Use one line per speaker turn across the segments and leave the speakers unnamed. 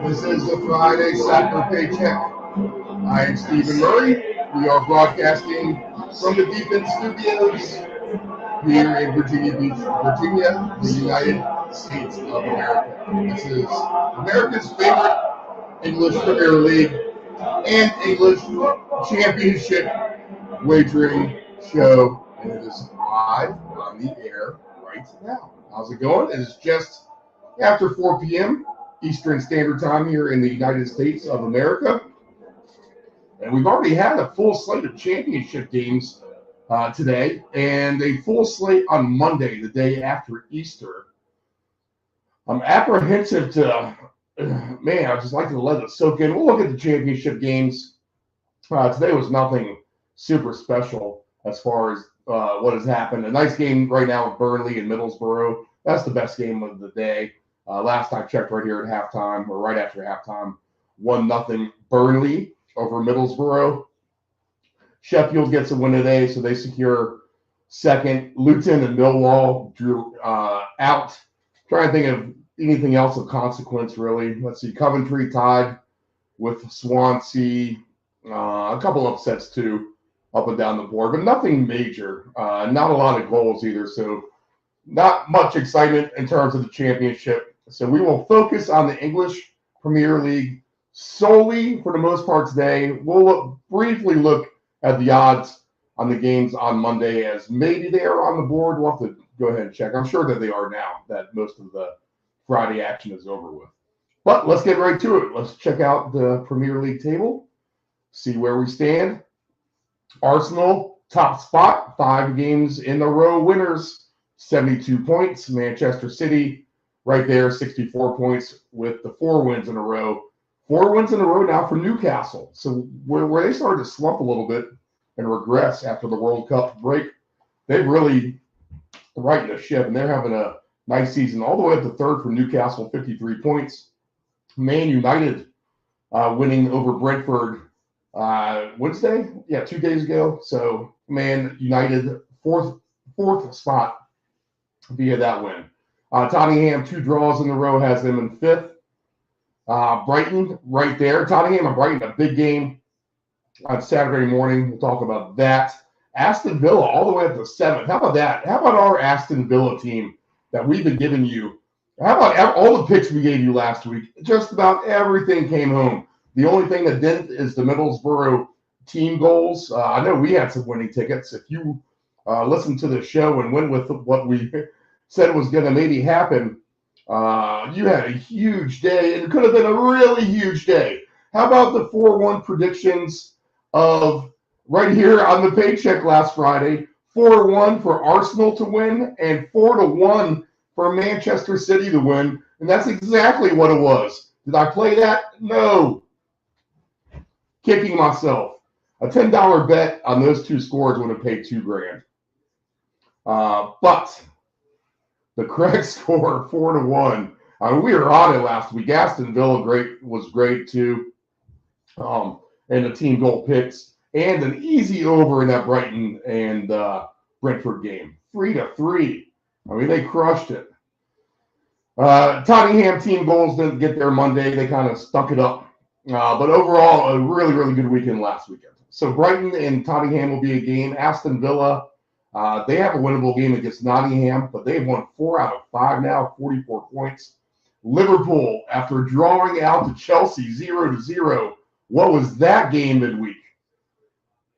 This is the Friday Soccer Paycheck. I am Stephen Murray. We are broadcasting from the Deep End Studios here in Virginia Beach, Virginia, the United States of America. This is America's favorite English Premier League and English Championship wagering show, and it is live on the air right now. How's it going? It is just after 4 p.m. Eastern Standard Time here in the United States of America. And we've already had a full slate of championship games today and a full slate on Monday, the day after Easter. I'm apprehensive to, I just like to let it soak in. We'll look at the championship games. Today was nothing super special as far as what has happened. A nice game right now with Burnley and Middlesbrough. That's the best game of the day. Last I checked right here at halftime, or right after halftime, 1-0 Burnley over Middlesbrough. Sheffield gets a win today, so they secure second. Luton and Millwall drew out. Trying to think of anything else of consequence, really. Let's see, Coventry tied with Swansea. A couple upsets, too, up and down the board, but nothing major. Not a lot of goals either, so not much excitement in terms of the championship. So we will focus on the English Premier League solely for the most part today. We'll briefly look at the odds on the games on Monday, as maybe they are on the board. We'll have to go ahead and check. I'm sure that they are now, that most of the Friday action is over with. But let's get right to it. Let's check out the Premier League table, see where we stand. Arsenal, top spot, 5 games in a row winners, 72 points. Manchester City, right there, 64 points with the 4 wins in a row. 4 wins in a row now for Newcastle. So where they started to slump a little bit and regress after the World Cup break, they've really righted the ship, and they're having a nice season. All the way up to third for Newcastle, 53 points. Man United winning over Brentford Wednesday? Yeah, 2 days ago. So Man United, fourth spot via that win. Tottenham, 2 draws in a row, has them in 5th. Brighton, right there. Tottenham and Brighton, a big game on Saturday morning. We'll talk about that. Aston Villa, all the way up to 7th. How about that? How about our Aston Villa team that we've been giving you? How about all the picks we gave you last week? Just about everything came home. The only thing that didn't is the Middlesbrough team goals. I know we had some winning tickets. If you listened to the show and went with what we said was going to maybe happen, you had a huge day. It could have been a really huge day. How about the 4-1 predictions of right here on the Paycheck last Friday? 4-1 for Arsenal to win and 4-1 for Manchester City to win. And that's exactly what it was. Did I play that? No. Kicking myself. A $10 bet on those 2 scores would have paid $2,000. But the correct score, 4-1. We were on it last week. Aston Villa was great too. And the team goal picks and an easy over in that Brighton and Brentford game. 3-3. I mean, they crushed it. Tottenham team goals didn't get there Monday. They kind of stuck it up. But overall, a really, really good weekend last weekend. So Brighton and Tottenham will be a game. Aston Villa, they have a winnable game against Nottingham, but they've won 4 out of 5 now, 44 points. Liverpool, after drawing out to Chelsea 0-0, what was that game midweek?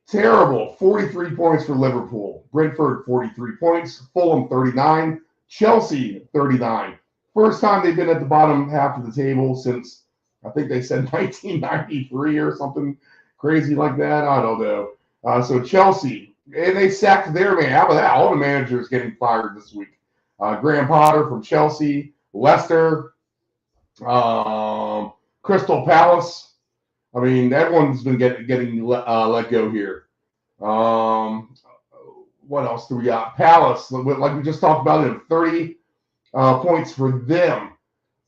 Terrible. 43 points for Liverpool. Brentford, 43 points. Fulham, 39. Chelsea, 39. First time they've been at the bottom half of the table since, I think they said 1993 or something crazy like that. I don't know. So Chelsea, and they sacked their man. How about that? All the managers getting fired this week. Graham Potter from Chelsea. Leicester. Crystal Palace. I mean, everyone's been getting let go here. What else do we got? Palace, like we just talked about, it 30 points for them.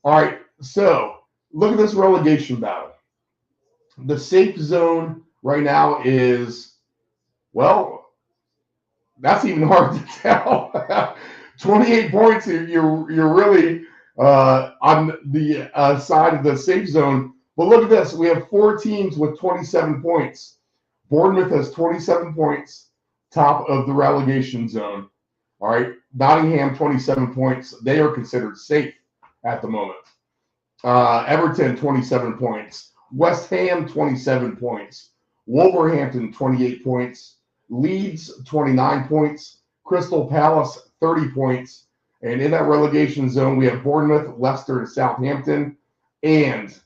All right, so look at this relegation battle. The safe zone right now is, well, that's even hard to tell. 28 points. You're really on the side of the safe zone. But look at this. We have 4 teams with 27 points. Bournemouth has 27 points, top of the relegation zone. All right. Nottingham, 27 points. They are considered safe at the moment. Everton, 27 points. West Ham, 27 points. Wolverhampton, 28 points. Leeds, 29 points. Crystal Palace, 30 points. And in that relegation zone, we have Bournemouth, Leicester, and Southampton. And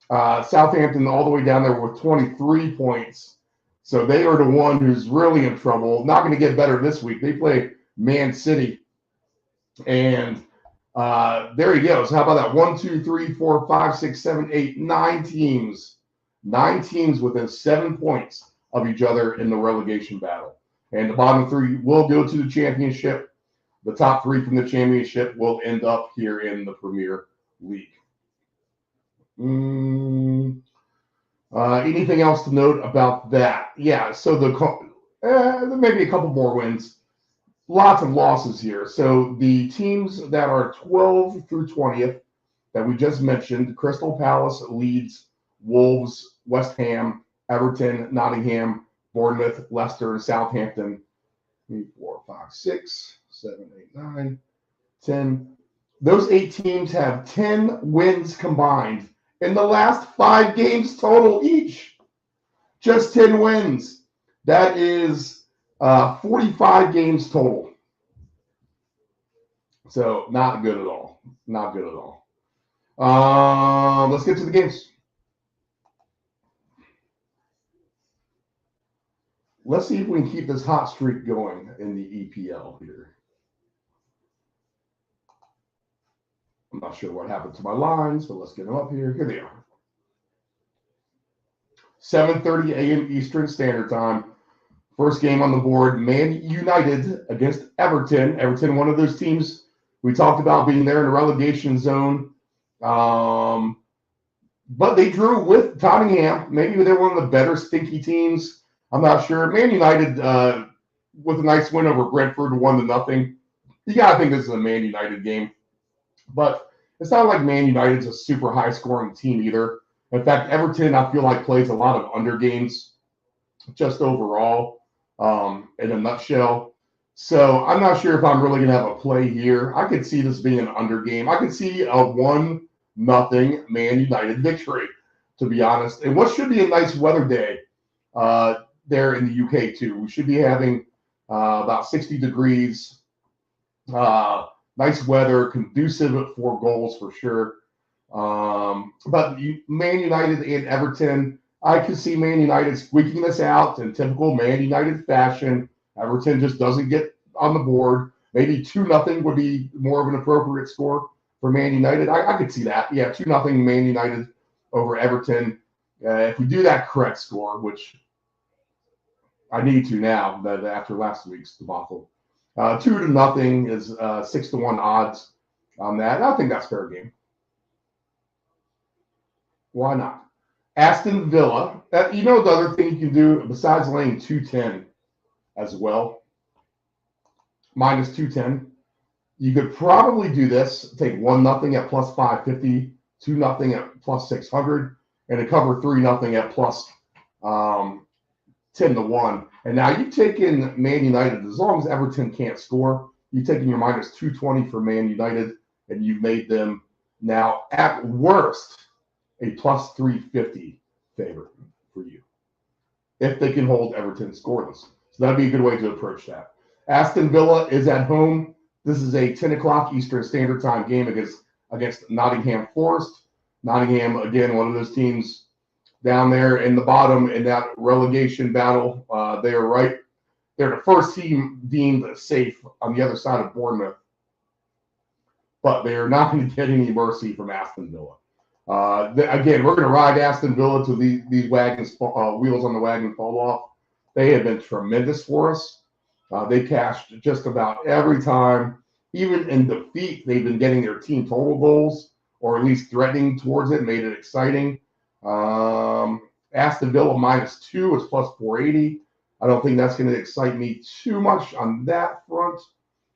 Southampton all the way down there with 23 points. So they are the one who's really in trouble. Not going to get better this week. They play Man City. And there he goes. How about that? 1, 2, 3, 4, 5, 6, 7, 8, 9 teams. 9 teams within 7 points of each other in the relegation battle. And the bottom 3 will go to the championship. The top 3 from the championship will end up here in the Premier League. Anything else to note about that? Yeah, so there may be a couple more wins. Lots of losses here. So the teams that are 12th through 20th that we just mentioned, Crystal Palace, Leeds, Wolves, West Ham, Everton, Nottingham, Bournemouth, Leicester, and Southampton. 3, 4, 5, 6, 7, 8, 9, 10. Those 8 teams have 10 wins combined in the last 5 games total each. Just 10 wins. That is 45 games total. So not good at all. Not good at all. Let's get to the games. Let's see if we can keep this hot streak going in the EPL here. I'm not sure what happened to my lines, but let's get them up here. Here they are. 7:30 a.m. Eastern Standard Time. First game on the board, Man United against Everton. Everton, one of those teams we talked about being there in the relegation zone. But they drew with Tottenham. Maybe they're one of the better stinky teams. I'm not sure. Man United with a nice win over Brentford, 1-0. You got to think this is a Man United game. But it's not like Man United's a super high-scoring team either. In fact, Everton, I feel like, plays a lot of under games just overall in a nutshell. So I'm not sure if I'm really going to have a play here. I could see this being an under game. I could see a 1-0 Man United victory, to be honest. And what should be a nice weather day there in the UK, too. We should be having about 60 degrees. Nice weather, conducive for goals for sure. But Man United and Everton, I can see Man United squeaking this out in typical Man United fashion. Everton just doesn't get on the board. Maybe 2-0 would be more of an appropriate score for Man United. I could see that. Yeah, 2-0 Man United over Everton. If we do that correct score, which I need to now that after last week's debacle. 2-0 is 6-1 odds on that. I think that's fair game. Why not? Aston Villa. You know the other thing you can do besides laying 210 as well, minus 210. You could probably do this. Take 1-0 at plus 550, 2-0 at plus 600, and a cover 3-0 at plus 10-1. And now you've taken Man United, as long as Everton can't score, you've taken your minus 220 for Man United, and you've made them now at worst a plus 350 favorite for you if they can hold Everton scoreless. So that'd be a good way to approach that. Aston Villa is at home. This is a 10 o'clock Eastern Standard Time game against Nottingham Forest. Nottingham, again, one of those teams down there in the bottom in that relegation battle. They are right. They're the first team deemed safe on the other side of Bournemouth. But they are not going to get any mercy from Aston Villa. Again, we're going to ride Aston Villa till these wagons, wheels on the wagon fall off. They have been tremendous for us. They cashed just about every time. Even in defeat, they've been getting their team total goals, or at least threatening towards it, made it exciting. Aston Villa -2 is plus 480. I don't think that's going to excite me too much on that front.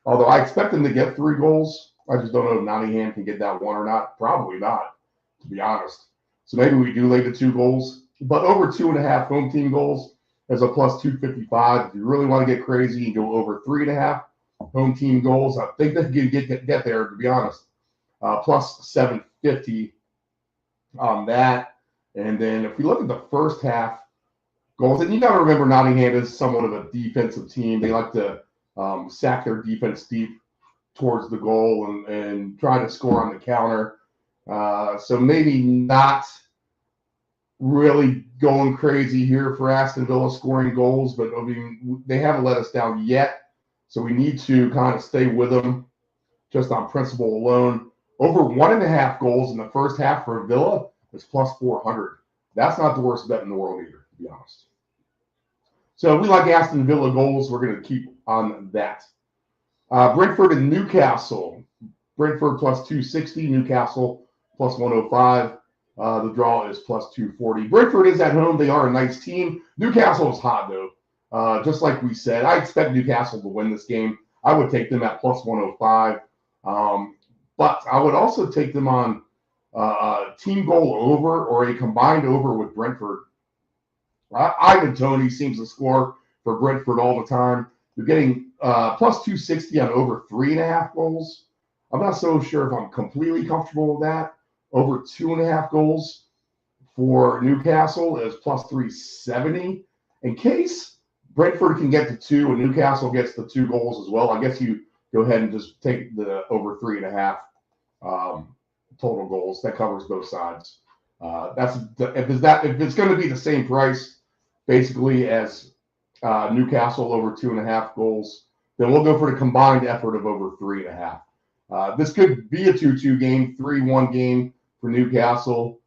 Although I expect them to get 3 goals. I just don't know if Nottingham can get that one or not. Probably not, to be honest. So maybe we do lay the 2 goals. But over 2.5 home team goals is a plus 255. If you really want to get crazy, you go over 3.5 home team goals. I think they can get there, to be honest. Plus 750 on that. And then if we look at the first half goals, and you got to remember Nottingham is somewhat of a defensive team. They like to sack their defense deep towards the goal and try to score on the counter. So maybe not really going crazy here for Aston Villa scoring goals, but I mean, they haven't let us down yet. So we need to kind of stay with them just on principle alone. Over 1.5 goals in the first half for Villa is plus 400. That's not the worst bet in the world either, to be honest. So we like Aston Villa goals. We're going to keep on that. Brentford and Newcastle. Brentford plus 260. Newcastle plus 105. The draw is plus 240. Brentford is at home. They are a nice team. Newcastle is hot, though. Just like we said, I expect Newcastle to win this game. I would take them at plus 105. But I would also take them on a team goal over or a combined over with Brentford. Ivan Toney seems to score for Brentford all the time. You're getting plus 260 on over 3.5 goals. I'm not so sure if I'm completely comfortable with that. Over 2.5 goals for Newcastle is plus 370. In case Brentford can get to 2 and Newcastle gets the 2 goals as well, I guess you go ahead and just take the over 3.5 total goals. That covers both sides. If it's going to be the same price, basically as Newcastle over 2.5 goals, then we'll go for the combined effort of over 3.5. This could be a 2-2 game, 3-1 game for Newcastle,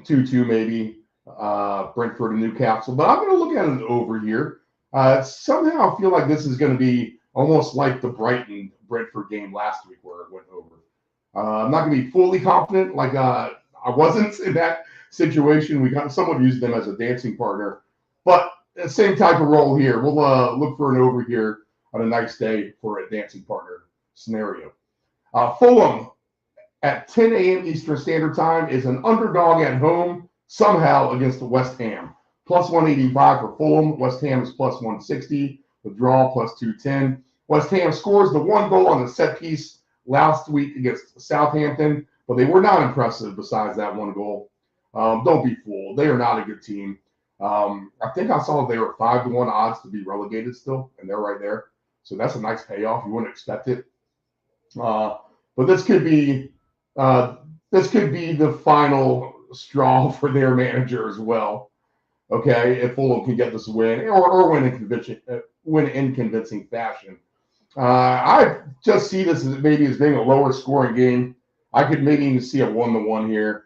2-2 maybe, Brentford and Newcastle. But I'm going to look at it over here. Somehow I feel like this is going to be almost like the Brighton-Brentford game last week where it went over. I'm not going to be fully confident like I wasn't in that situation. We got somewhat used them as a dancing partner. But the same type of role here. We'll look for an over here on a nice day for a dancing partner scenario. Fulham at 10 a.m. Eastern Standard Time is an underdog at home somehow against the West Ham. Plus 185 for Fulham. West Ham is plus 160. The draw plus 210. West Ham scores the 1 goal on the set piece last week against Southampton, but they were not impressive besides that 1 goal. Don't be fooled. They are not a good team. I think I saw they were 5-1 odds to be relegated still, and they're right there. So that's a nice payoff. You wouldn't expect it. But this could be the final straw for their manager as well. Okay, if Fulham can get this win or win in convincing fashion. I just see this as being a lower scoring game. I could maybe even see a 1-1 here,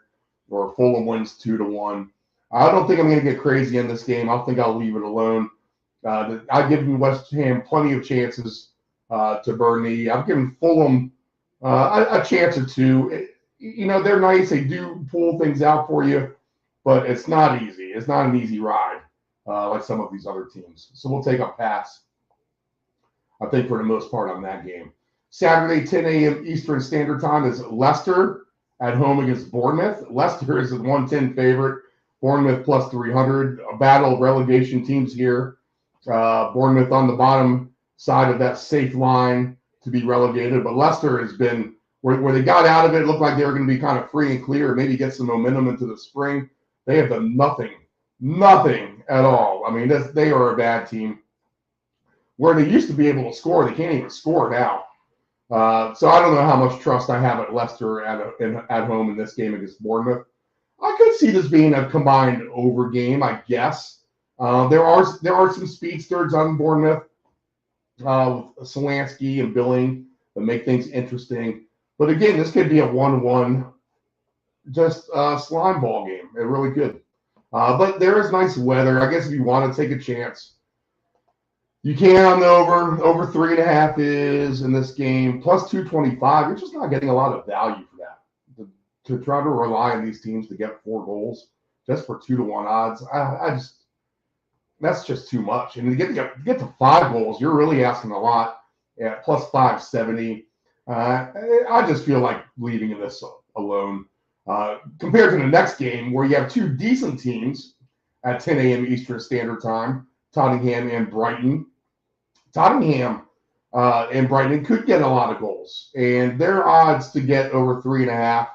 or Fulham wins 2-1. I don't think I'm going to get crazy in this game. I think I'll leave it alone. I've given West Ham plenty of chances to burn me. I've given Fulham a chance or two. They're nice. They do pull things out for you, but it's not easy. It's not an easy ride like some of these other teams. So we'll take a pass, I think, for the most part on that game. Saturday, 10 a.m. Eastern Standard Time is Leicester at home against Bournemouth. Leicester is a 110 favorite. Bournemouth plus 300. A battle of relegation teams here. Bournemouth on the bottom side of that safe line to be relegated. But Leicester has been, where they got out of it, looked like they were going to be kind of free and clear, maybe get some momentum into the spring. They have done nothing at all. I mean, they are a bad team. Where they used to be able to score, they can't even score now. So I don't know how much trust I have at Leicester at home in this game against Bournemouth. I could see this being a combined over game, I guess. There are some speedsters on Bournemouth with Solanski and Billing that make things interesting. But again, this could be a 1-1 just a slime ball game. It really could. But there is nice weather. I guess if you want to take a chance, you can on the over. Over 3.5 is in this game. Plus 225. You're just not getting a lot of value for that. To try to rely on these teams to get 4 goals just for 2-to-1 odds, I just that's just too much. And to get to 5 goals, you're really asking a lot at plus 570. I just feel like leaving this alone. Compared to the next game where you have 2 decent teams at 10 a.m. Eastern Standard Time, Tottenham and Brighton. Tottenham and Brighton could get a lot of goals, and their odds to get over 3.5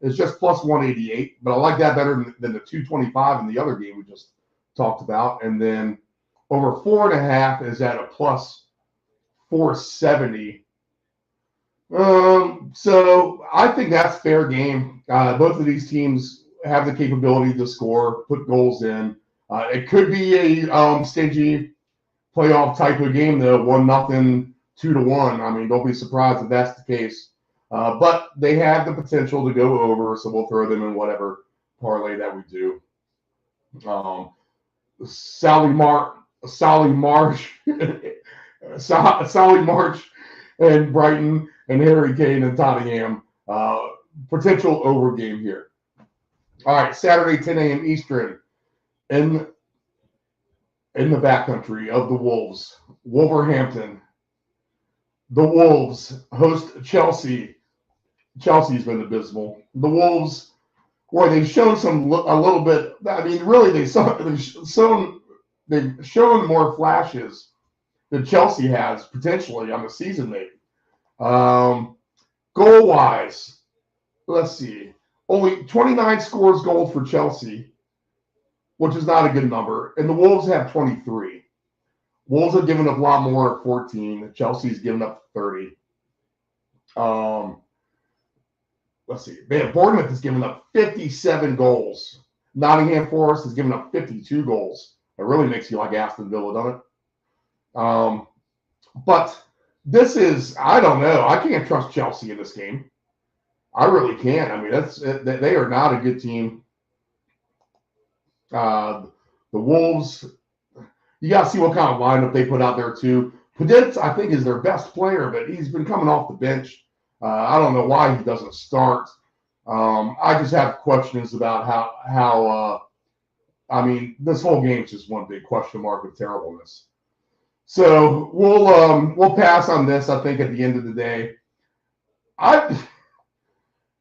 is just plus 188. But I like that better than the 225 in the other game we just talked about. And then over 4.5 is at a plus 470. So I think that's fair game. Both of these teams have the capability to score, put goals in. It could be a stingy playoff type of game, though. 1-0, 2-1. I mean, don't be surprised if that's the case. But they have the potential to go over, so we'll throw them in whatever parlay that we do. Sally Marsh, Sally March, and Brighton, and Harry Kane and Tottenham. Potential over game here. All right, Saturday, 10 a.m. Eastern, in the backcountry of the Wolves, Wolverhampton. The Wolves host Chelsea. Chelsea's been abysmal. The Wolves, where they've shown a little bit. I mean, really, they've shown more flashes than Chelsea has potentially on the season, maybe. Goal wise, let's see. Only 29 scores goals for Chelsea, which is not a good number, and the Wolves have 23. Wolves have given up a lot more at 14. Chelsea's given up 30. Let's see. Man, Bournemouth has given up 57 goals. Nottingham Forest has given up 52 goals. It really makes you like Aston Villa, doesn't it? But this is, I don't know. I can't trust Chelsea in this game. I really can't. I mean, they are not a good team. The Wolves, you got to see what kind of lineup they put out there, too. Paditz, I think, is their best player, but he's been coming off the bench. I don't know why he doesn't start. I just have questions about how I mean, this whole game is just one big question mark of terribleness. So we'll pass on this, I think, at the end of the day.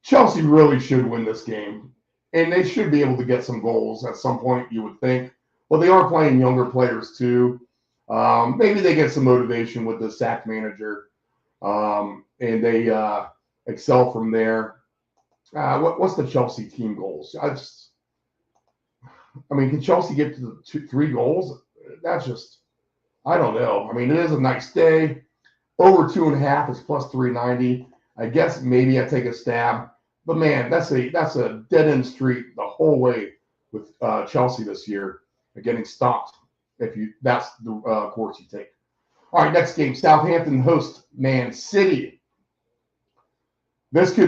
Chelsea really should win this game, and they should be able to get some goals at some point, you would think. But they are playing younger players, too. Maybe they get some motivation with the sack manager, and they excel from there. What's the Chelsea team goals? I mean, can Chelsea get to the 3 goals? That's just, I don't know. I mean, it is a nice day. Over 2.5 is plus 390. I guess maybe I take a stab. But man, that's a dead end street the whole way with Chelsea this year, getting stopped if that's the course you take. All right, next game, Southampton host Man City. This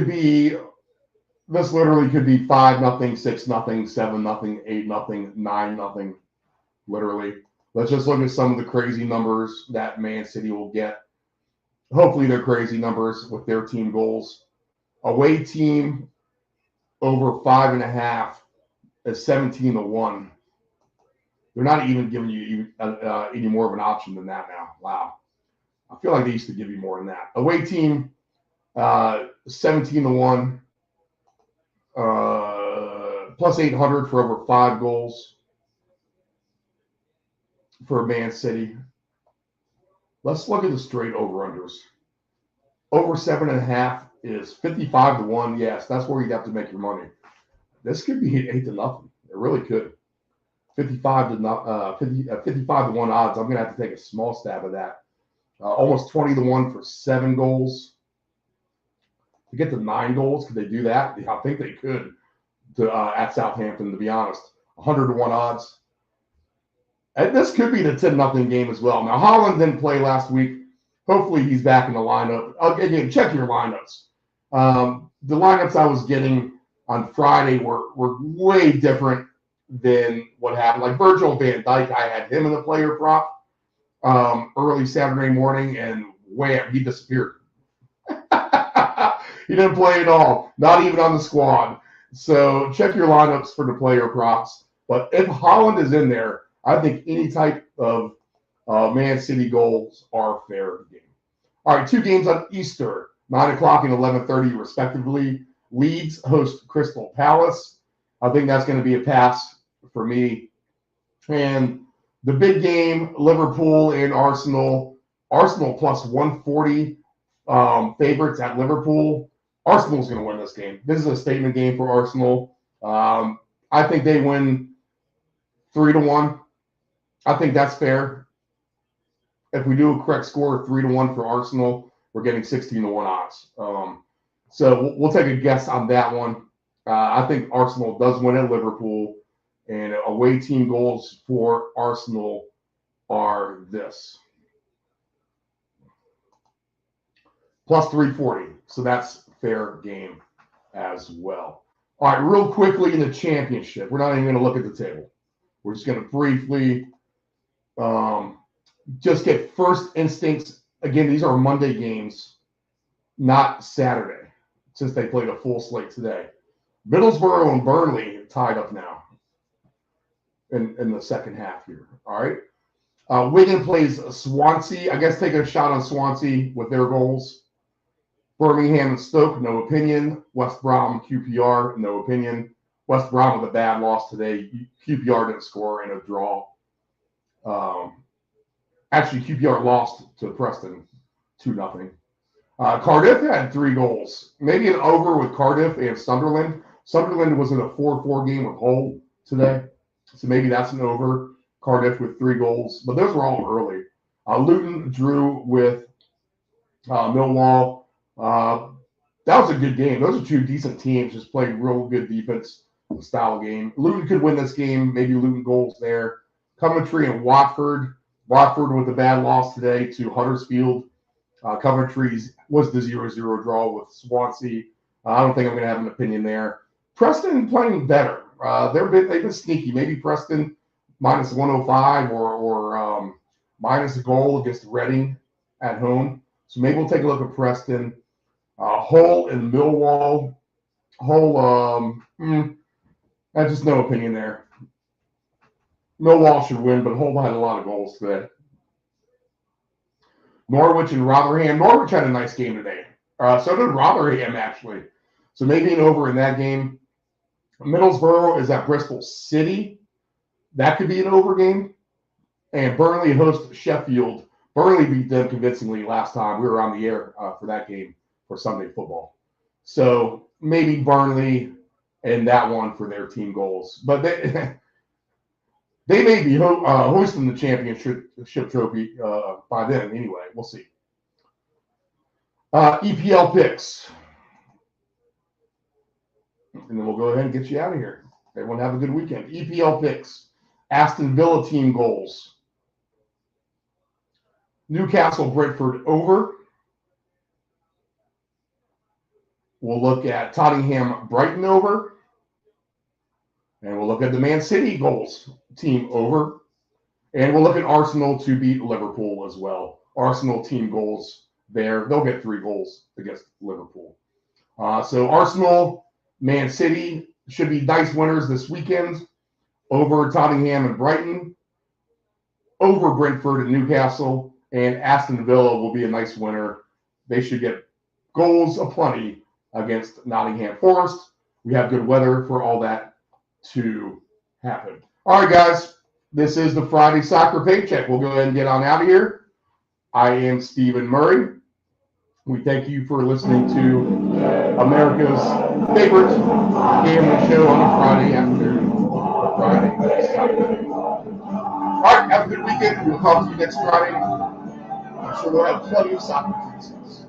literally could be 5-0, 6-0, 7-0, 8-0, 9-0. Literally. Let's just look at some of the crazy numbers that Man City will get. Hopefully they're crazy numbers with their team goals. Away team over 5.5 is 17-1. They're not even giving you any more of an option than that now. Wow. I feel like they used to give you more than that. Away team 17-1. Plus 800 for over 5 goals for Man City. Let's look at the straight over-unders. Over 7.5 is 55-1. Yes, that's where you'd have to make your money. This could be 8-0. It really could. 55-1 odds. I'm going to have to take a small stab of that. Almost 20-1 for 7 goals. To get to 9 goals, could they do that? I think they could at Southampton, to be honest. 100-1 odds. And this could be the 10-0 game as well. Now, Haaland didn't play last week. Hopefully, he's back in the lineup. Again, check your lineups. The lineups I was getting, on Friday were way different than what happened. Like Virgil van Dijk, I had him in the player prop early Saturday morning, and wham, he disappeared. He didn't play at all, not even on the squad. So check your lineups for the player props. But if Holland is in there, I think any type of Man City goals are fair game. All right, 2 games on Easter, 9 o'clock and 11:30 respectively. Leeds host Crystal Palace. I think that's going to be a pass for me. And the big game, Liverpool and Arsenal. Arsenal plus 140 favorites at Liverpool. Arsenal's going to win this game. This is a statement game for Arsenal. I think they win 3-1. I think that's fair. If we do a correct score, 3-1 for Arsenal, we're getting 16-1 odds. So we'll take a guess on that one. I think Arsenal does win at Liverpool, and away team goals for Arsenal are this. Plus 340. So that's fair game as well. All right, real quickly in the championship. We're not even going to look at the table. We're just going to briefly just get first instincts. Again, these are Monday games, not Saturday, since they played a full slate today. Middlesbrough and Burnley tied up now in the second half here. All right. Wigan plays Swansea. I guess take a shot on Swansea with their goals. Birmingham and Stoke, no opinion. West Brom, QPR, no opinion. West Brom with a bad loss today. QPR didn't score in a draw. Actually, QPR lost to Preston 2-0. Cardiff had 3 goals. Maybe an over with Cardiff and Sunderland. Sunderland was in a 4-4 game with Hull today. So maybe that's an over. Cardiff with 3 goals. But those were all early. Luton drew with Millwall. That was a good game. Those are 2 decent teams. Just played real good defense style game. Luton could win this game. Maybe Luton goals there. Coventry and Watford. Watford with a bad loss today to Huddersfield. Coventry's was the 0-0 draw with Swansea. I don't think I'm going to have an opinion there. Preston playing better. They've been sneaky. Maybe Preston minus 105 or minus a goal against Reading at home. So maybe we'll take a look at Preston. Hull and Millwall. Hull, I just no opinion there. Millwall should win, but Hull had a lot of goals today. Norwich and Rotherham. Norwich had a nice game today. So did Rotherham, actually. So maybe an over in that game. Middlesbrough is at Bristol City. That could be an over game. And Burnley hosts Sheffield. Burnley beat them convincingly last time. We were on the air for that game for Sunday football. So maybe Burnley and that one for their team goals. But they may be hosting the championship trophy by then anyway. We'll see. EPL picks. And then we'll go ahead and get you out of here. Everyone have a good weekend. EPL picks. Aston Villa team goals. Newcastle Brentford over. We'll look at Tottenham Brighton over. And we'll look at the Man City goals team over. And we'll look at Arsenal to beat Liverpool as well. Arsenal team goals there. They'll get 3 goals against Liverpool. So Arsenal, Man City should be nice winners this weekend. Over Tottenham and Brighton. Over Brentford and Newcastle. And Aston Villa will be a nice winner. They should get goals aplenty against Nottingham Forest. We have good weather for all that to happen. All right, guys. This is the Friday Soccer Paycheck. We'll go ahead and get on out of here. I am Stephen Murray. We thank you for listening to America's favorite gambling show on a Friday afternoon. All right, have a good weekend. We'll talk to you next Friday. I'm sure we'll have plenty of soccer pieces.